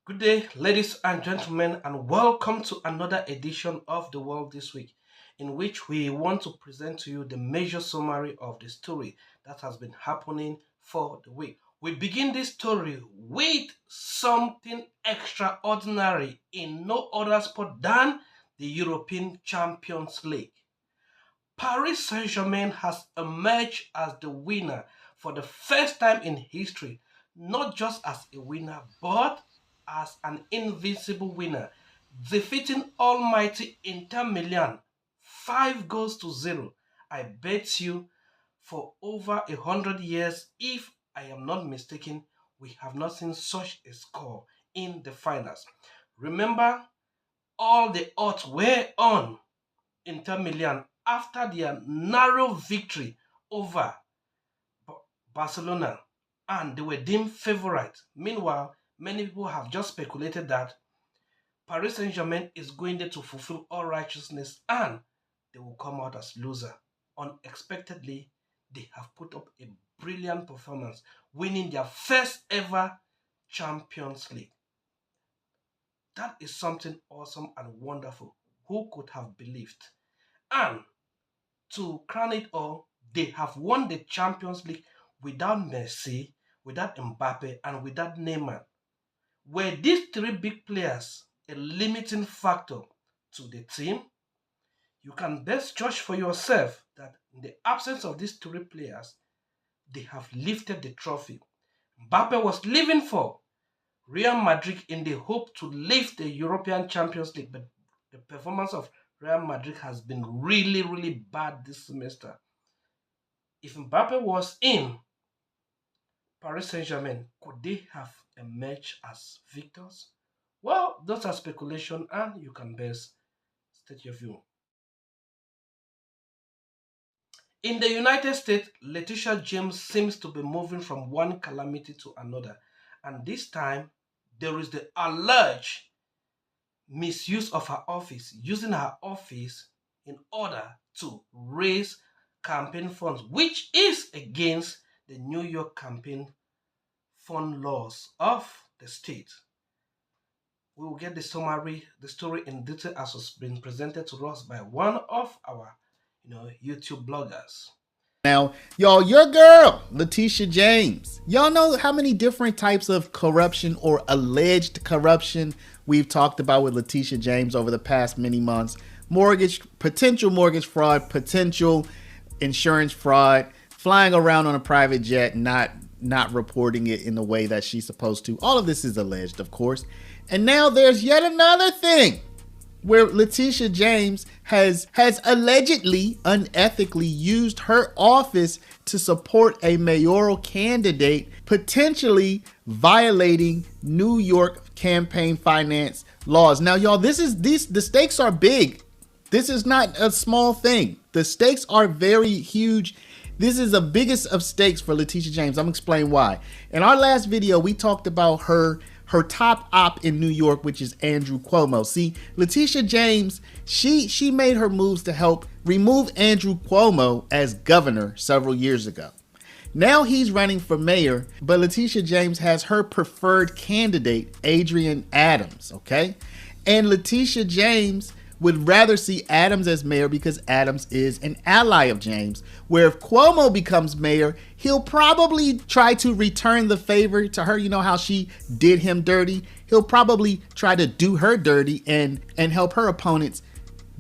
Good day, ladies and gentlemen, and welcome to another edition of The World This Week, in which we want to present to you the major summary of the story that has been happening for the week. We begin this story with something extraordinary in no other sport than the European Champions League. Paris Saint-Germain has emerged as the winner for the first time in history, not just as a winner, but as an invincible winner, defeating almighty Inter Milan 5 goals to 0. I bet you for over 100 years, if I am not mistaken, we have not seen such a score in the finals. Remember, all the odds were on Inter Milan after their narrow victory over Barcelona, and they were deemed favorites. Meanwhile, many people have just speculated that Paris Saint-Germain is going there to fulfill all righteousness and they will come out as loser. Unexpectedly, they have put up a brilliant performance, winning their first ever Champions League. That is something awesome and wonderful. Who could have believed? And to crown it all, they have won the Champions League without Messi, without Mbappe, and without Neymar. Were these three big players a limiting factor to the team? You can best judge for yourself that in the absence of these three players, they have lifted the trophy. Mbappe was leaving for Real Madrid in the hope to lift the European Champions League, but the performance of Real Madrid has been really, really bad this semester. If Mbappe was in Paris Saint-Germain, could they have emerged as victors? Well, those are speculation and you can best state your view. In the United States, Letitia James seems to be moving from one calamity to another. And this time, there is the alleged misuse of her office, using her office in order to raise campaign funds, which is against the New York campaign fund laws of the state. We will get the summary, the story in detail as was been presented to us by one of our, YouTube bloggers. Now, y'all, your girl, Letitia James. Y'all know how many different types of corruption or alleged corruption we've talked about with Letitia James over the past many months. Potential mortgage fraud, potential insurance fraud, flying around on a private jet, not reporting it in the way that she's supposed to. All of this is alleged, of course. And now there's yet another thing where Letitia James has allegedly unethically used her office to support a mayoral candidate, potentially violating New York campaign finance laws. Now, y'all, the stakes are big. This is not a small thing. The stakes are very huge. This is the biggest of stakes for Letitia James. I'm gonna explain why. In our last video, we talked about her top op in New York, which is Andrew Cuomo. See, Letitia James, she made her moves to help remove Andrew Cuomo as governor several years ago. Now he's running for mayor, but Letitia James has her preferred candidate, Adrian Adams, okay? And Letitia James would rather see Adams as mayor because Adams is an ally of James, where if Cuomo becomes mayor, he'll probably try to return the favor to her. You know how she did him dirty? He'll probably try to do her dirty and help her opponents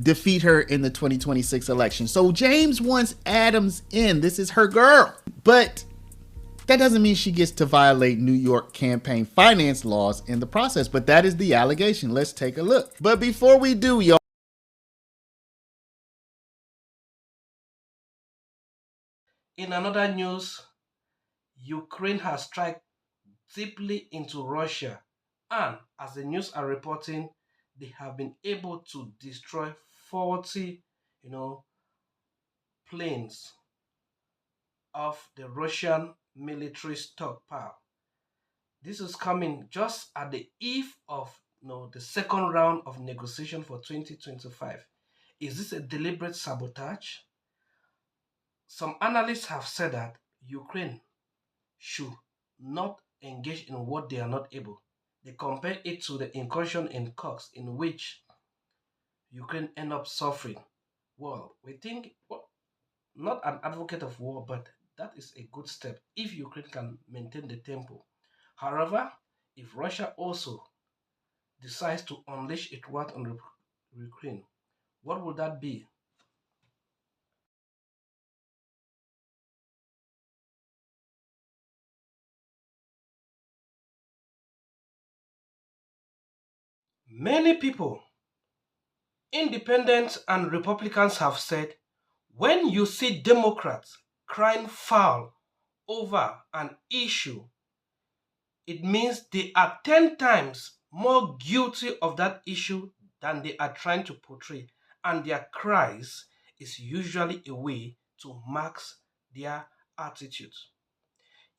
defeat her in the 2026 election. So James wants Adams in. This is her girl. But that doesn't mean she gets to violate New York campaign finance laws in the process. But that is the allegation. Let's take a look. But before we do, y'all, In another news, Ukraine has struck deeply into Russia, and as the news are reporting, they have been able to destroy 40, planes of the Russian military stockpile. This is coming just at the eve of the second round of negotiation for 2025. Is this a deliberate sabotage? Some analysts have said that Ukraine should not engage in what they are not able. They compare it to the incursion in Cox, in which Ukraine end up suffering. Well, we think, well, not an advocate of war, but that is a good step if Ukraine can maintain the tempo. However, if Russia also decides to unleash its wrath on Ukraine, what would that be? Many people, independents and Republicans, have said when you see Democrats crying foul over an issue, it means they are 10 times more guilty of that issue than they are trying to portray. And their cries is usually a way to mask their attitude.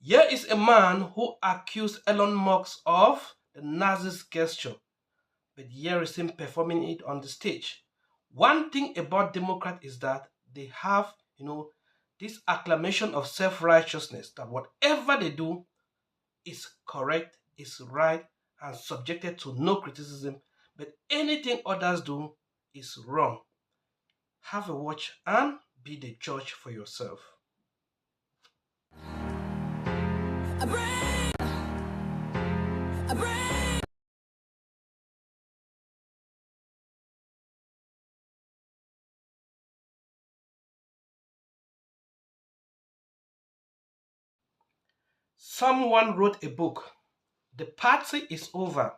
Here is a man who accused Elon Musk of the Nazi's gesture, but here is him performing it on the stage. One thing about Democrats is that they have, this acclamation of self-righteousness, that whatever they do is correct, is right, and subjected to no criticism, but anything others do is wrong. Have a watch and be the judge for yourself. Someone wrote a book, The Party is Over: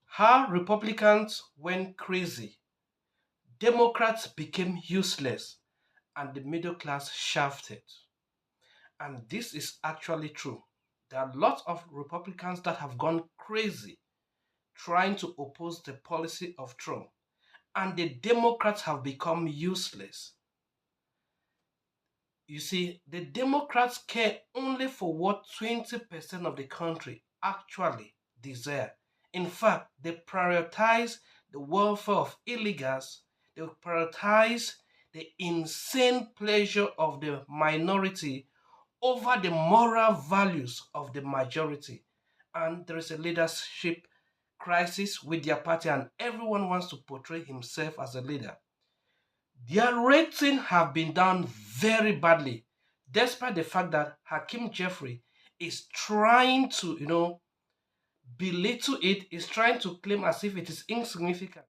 How Republicans Went Crazy, Democrats Became Useless, and the Middle Class Shafted. And this is actually true. There are lots of Republicans that have gone crazy trying to oppose the policy of Trump, and the Democrats have become useless. You see, the Democrats care only for what 20% of the country actually desire. In fact, they prioritize the welfare of illegals, they prioritize the insane pleasure of the minority over the moral values of the majority. And there is a leadership crisis with their party, and everyone wants to portray himself as a leader. Their rating have been down very badly, despite the fact that Hakeem Jeffrey is trying to, belittle it, is trying to claim as if it is insignificant.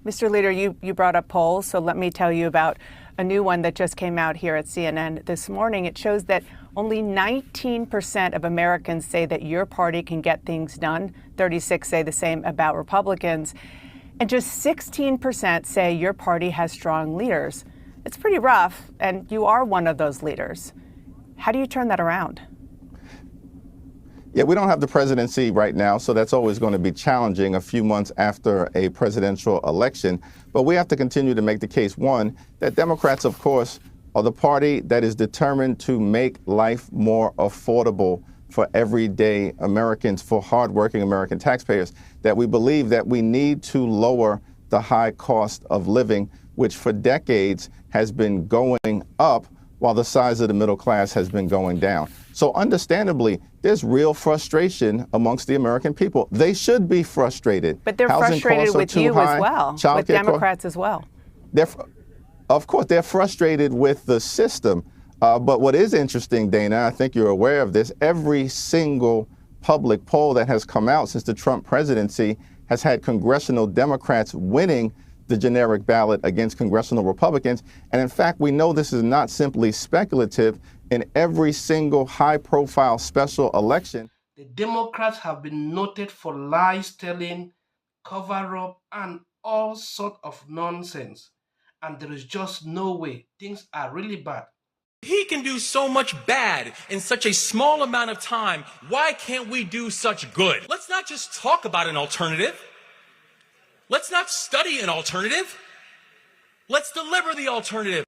Mr. Leader, you brought up polls, so let me tell you about a new one that just came out here at CNN this morning. It shows that only 19% of Americans say that your party can get things done. 36 say the same about Republicans. And just 16% say your party has strong leaders. It's pretty rough, and you are one of those leaders. How do you turn that around? Yeah, we don't have the presidency right now, so that's always going to be challenging a few months after a presidential election. But we have to continue to make the case, one, that Democrats, of course, are the party that is determined to make life more affordable for everyday Americans, for hardworking American taxpayers, that we believe that we need to lower the high cost of living, which for decades has been going up while the size of the middle class has been going down. So understandably, there's real frustration amongst the American people. They should be frustrated. But they're Housing frustrated costs are with too you high. as well, with Democrats as well. Of course, they're frustrated with the system. But what is interesting, Dana, I think you're aware of this, every single public poll that has come out since the Trump presidency has had congressional Democrats winning the generic ballot against congressional Republicans. And in fact, we know this is not simply speculative. In every single high-profile special election, the Democrats have been noted for lies telling, cover-up, and all sort of nonsense. And there is just no way. Things are really bad. He can do so much bad in such a small amount of time. Why can't we do such good? Let's not just talk about an alternative. Let's not study an alternative. Let's deliver the alternative.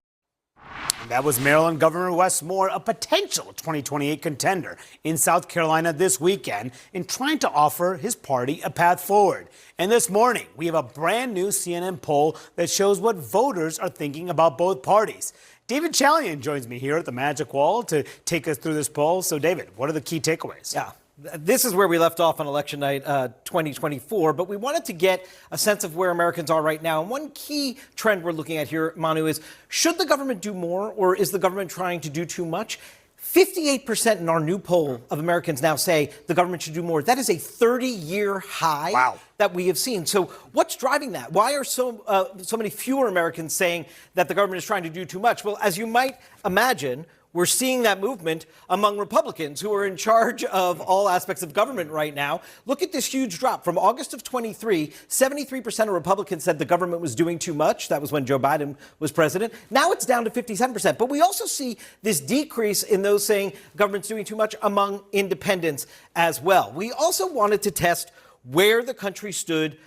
That was Maryland Governor Wes Moore, a potential 2028 contender in South Carolina this weekend, in trying to offer his party a path forward. And this morning, we have a brand new CNN poll that shows what voters are thinking about both parties. David Chalian joins me here at the Magic Wall to take us through this poll. So, David, what are the key takeaways? Yeah, This is where we left off on election night 2024, but we wanted to get a sense of where Americans are right now. And one key trend we're looking at here, Manu, is should the government do more, or is the government trying to do too much? 58% in our new poll of Americans now say the government should do more. That is a 30-year high that we have seen. So what's driving that? Why are so many fewer Americans saying that the government is trying to do too much? Well, as you might imagine, we're seeing that movement among Republicans who are in charge of all aspects of government right now. Look at this huge drop. From August of 23, 73% of Republicans said the government was doing too much. That was when Joe Biden was president. Now it's down to 57%. But we also see this decrease in those saying government's doing too much among independents as well. We also wanted to test where the country stood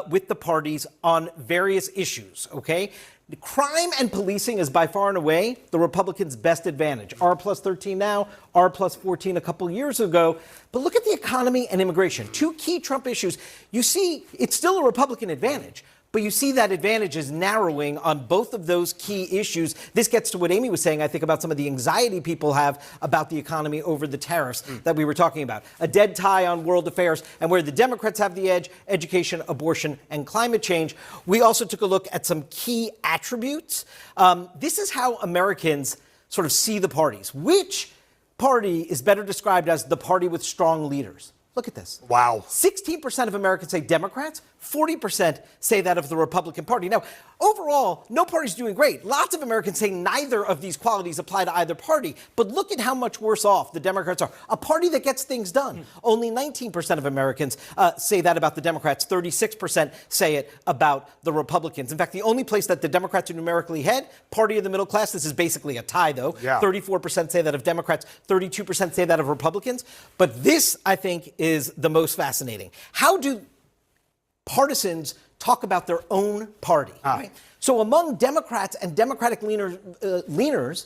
with the parties on various issues, okay? The crime and policing is by far and away the Republicans' best advantage. R plus 13 now, R plus 14 a couple years ago. But look at the economy and immigration, two key Trump issues. You see, it's still a Republican advantage, but you see that advantage is narrowing on both of those key issues. This gets to what Amy was saying, I think, about some of the anxiety people have about the economy over the tariffs that we were talking about. A dead tie on world affairs, and where the Democrats have the edge, education, abortion, and climate change. We also took a look at some key attributes. This is how Americans sort of see the parties. Which party is better described as the party with strong leaders? Look at this. Wow. 16% of Americans say Democrats, 40% say that of the Republican Party. Now, overall, no party's doing great. Lots of Americans say neither of these qualities apply to either party. But look at how much worse off the Democrats are. A party that gets things done. Only 19% of Americans say that about the Democrats. 36% say it about the Republicans. In fact, the only place that the Democrats are numerically ahead, party of the middle class, this is basically a tie, though. Yeah. 34% say that of Democrats, 32% say that of Republicans. But this, I think, is the most fascinating. How do partisans talk about their own party? Right? So among Democrats and Democratic leaners,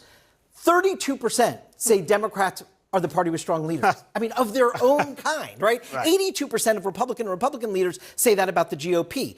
32% say Democrats are the party with strong leaders. I mean, of their own kind, right? 82% of Republican leaders say that about the GOP.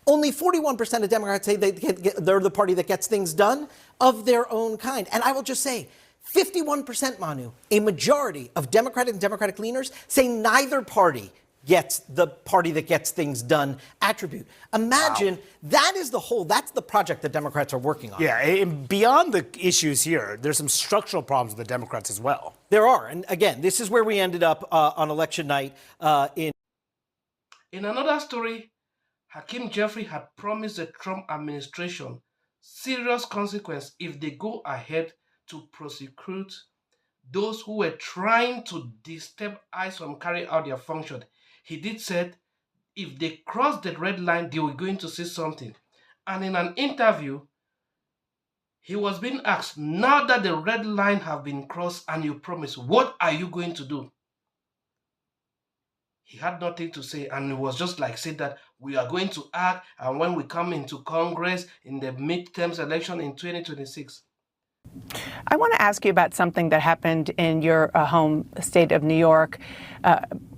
Only 41% of Democrats say they're the party that gets things done of their own kind. And I will just say, 51%, Manu, a majority of Democratic and Democratic leaners say neither party gets the party that gets things done attribute. Imagine that's the project that Democrats are working on. Yeah, and beyond the issues here, there's some structural problems with the Democrats as well. There are. And again, this is where we ended up on election night in another story, Hakeem Jeffrey had promised the Trump administration serious consequence if they go ahead to prosecute those who were trying to disturb ICE from carrying out their function. He did said if they crossed the red line, they were going to say something. And in an interview, he was being asked, now that the red line have been crossed and you promise, what are you going to do? He had nothing to say, and it was just like said that we are going to act, and when we come into Congress in the midterms election in 2026. I want to ask you about something that happened in your home state of New York.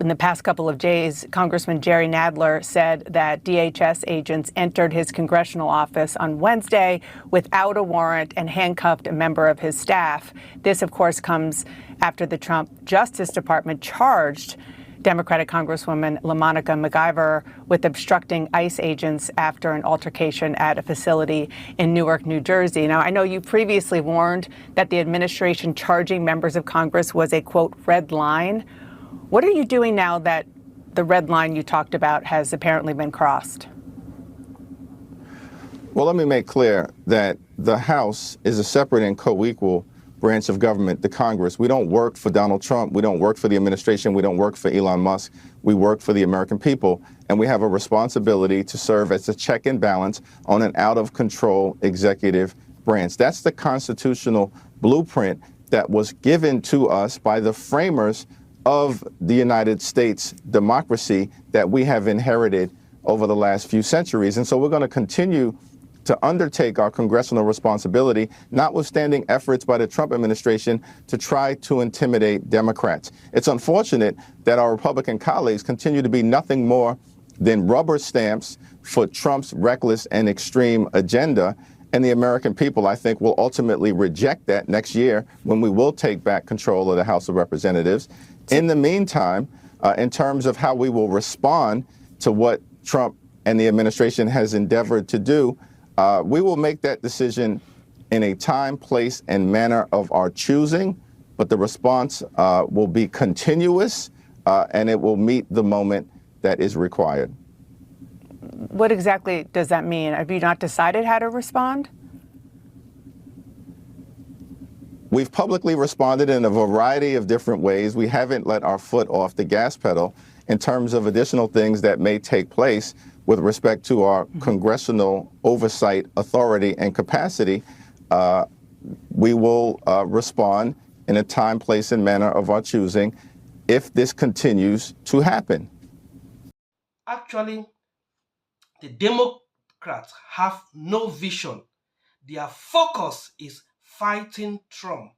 In the past couple of days, Congressman Jerry Nadler said that DHS agents entered his congressional office on Wednesday without a warrant and handcuffed a member of his staff. This, of course, comes after the Trump Justice Department charged Democratic Congresswoman LaMonica MacIver with obstructing ICE agents after an altercation at a facility in Newark, New Jersey. Now, I know you previously warned that the administration charging members of Congress was a, quote, red line. What are you doing now that the red line you talked about has apparently been crossed? Well, let me make clear that the House is a separate and co-equal branch of government, the Congress. We don't work for Donald Trump. We don't work for the administration. We don't work for Elon Musk. We work for the American people. And we have a responsibility to serve as a check and balance on an out-of-control executive branch. That's the constitutional blueprint that was given to us by the framers of the United States democracy that we have inherited over the last few centuries. And so we're going to continue to undertake our congressional responsibility, notwithstanding efforts by the Trump administration to try to intimidate Democrats. It's unfortunate that our Republican colleagues continue to be nothing more than rubber stamps for Trump's reckless and extreme agenda. And the American people, I think, will ultimately reject that next year when we will take back control of the House of Representatives. In the meantime, in terms of how we will respond to what Trump and the administration has endeavored to do, we will make that decision in a time, place, and manner of our choosing, but the response will be continuous and it will meet the moment that is required. What exactly does that mean? Have you not decided how to respond? We've publicly responded in a variety of different ways. We haven't let our foot off the gas pedal in terms of additional things that may take place with respect to our congressional oversight authority and capacity. We will respond in a time, place, and manner of our choosing if this continues to happen. Actually, the Democrats have no vision. Their focus is fighting Trump.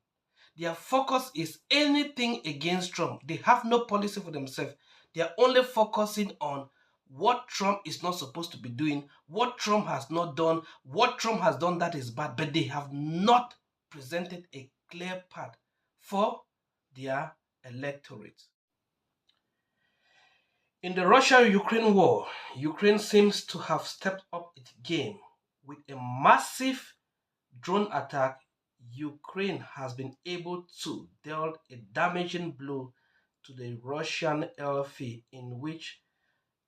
Their focus is anything against Trump. They have no policy for themselves. They are only focusing on what Trump is not supposed to be doing, what Trump has not done, what Trump has done that is bad, but they have not presented a clear path for their electorate. In the Russia-Ukraine war, Ukraine seems to have stepped up its game. With a massive drone attack, Ukraine has been able to deal a damaging blow to the Russian airfield, in which,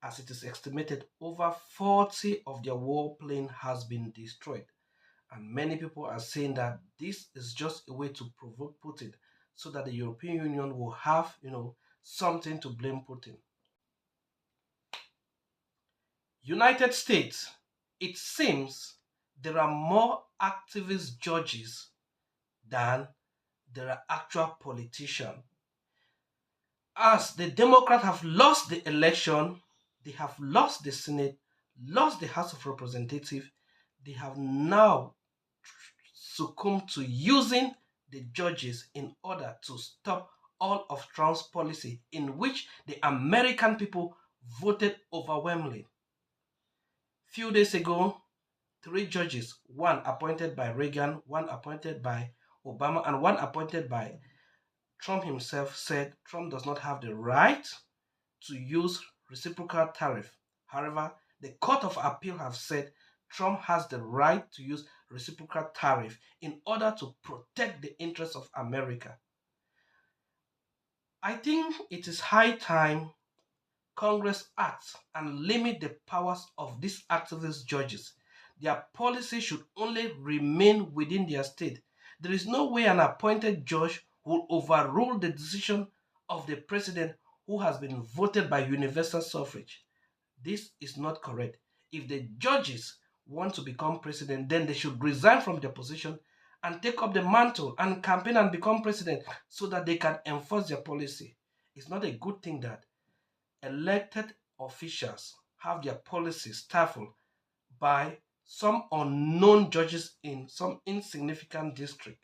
as it is estimated, over 40 of their warplane has been destroyed. And many people are saying that this is just a way to provoke Putin so that the European Union will have, something to blame Putin. United States, it seems there are more activist judges than there are actual politicians. As the Democrats have lost the election, they have lost the Senate, lost the House of Representatives, they have now succumbed to using the judges in order to stop all of Trump's policy, in which the American people voted overwhelmingly. Few days ago, 3 judges, one appointed by Reagan, one appointed by Obama, and one appointed by Trump himself, said Trump does not have the right to use reciprocal tariff. However, the Court of Appeal have said Trump has the right to use reciprocal tariff in order to protect the interests of America. I think it is high time Congress acts and limit the powers of these activist judges. Their policy should only remain within their state. There is no way an appointed judge will overrule the decision of the president who has been voted by universal suffrage. This is not correct. If the judges want to become president, then they should resign from their position and take up the mantle and campaign and become president so that they can enforce their policy. It's not a good thing that elected officials have their policies stifled by some unknown judges in some insignificant district.